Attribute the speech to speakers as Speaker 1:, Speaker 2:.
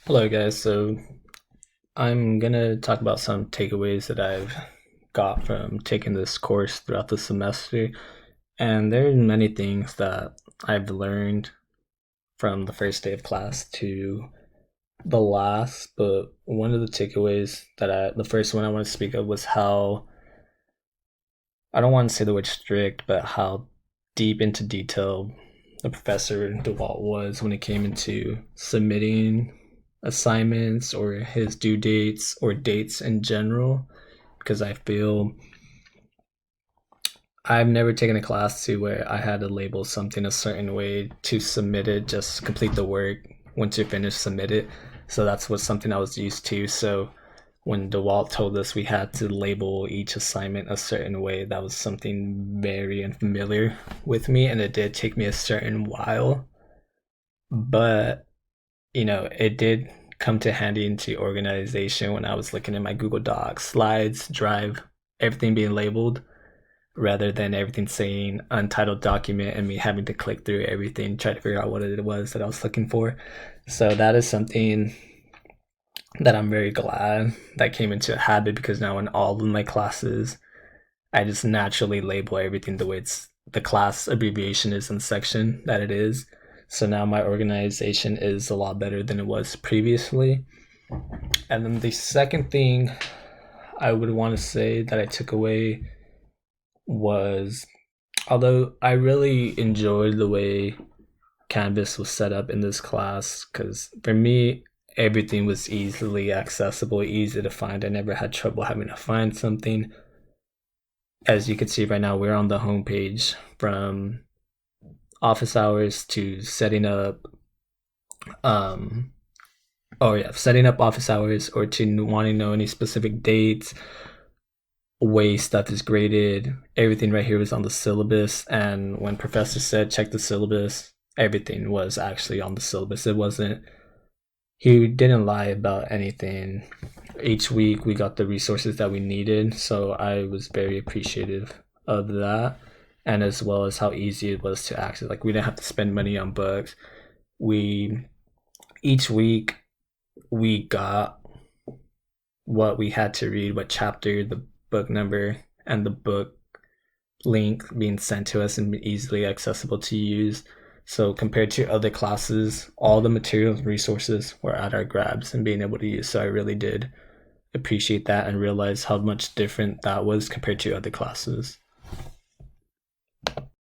Speaker 1: Hello, guys. So I'm gonna talk about some takeaways that I've got from taking this course throughout the semester. And there are many things that I've learned from the first day of class to the last. But one of the takeaways the first one I want to speak of was how, I don't want to say the word strict, but how deep into detail the professor DeWalt was when it came into submitting assignments or his due dates or dates in general. Because I feel I've never taken a class to where I had to label something a certain way to submit it, just complete the work. Once you're finished, submit it. So that's what something I was used to. So when DeWalt told us we had to label each assignment a certain way, that was something very unfamiliar with me, and it did take me a certain while. But it did come to handy into organization when I was looking at my Google Docs, slides, Drive, everything being labeled rather than everything saying untitled document and me having to click through everything, try to figure out what it was that I was looking for. So that is something that I'm very glad that came into a habit, because now in all of my classes, I just naturally label everything the way it's the class abbreviation is in the section that it is. So now my organization is a lot better than it was previously. And then the second thing I would want to say that I took away was, although I really enjoyed the way Canvas was set up in this class, because for me, everything was easily accessible, easy to find. I never had trouble having to find something. As you can see right now, we're on the homepage, from office hours to setting up um setting up office hours, or to wanting to know any specific dates, way stuff is graded. Everything right here was on the syllabus, and when professor said check the syllabus, everything was actually on the syllabus. It wasn't He didn't lie about anything. Each week we got the resources that we needed, so I was very appreciative of that, and as well as how easy it was to access. Like, we didn't have to spend money on books. We Each week we got what we had to read, what chapter, the book number, and the book link being sent to us and easily accessible to use. So compared to other classes, all the materials and resources were at our grabs and being able to use. So I really did appreciate that and realize how much different that was compared to other classes.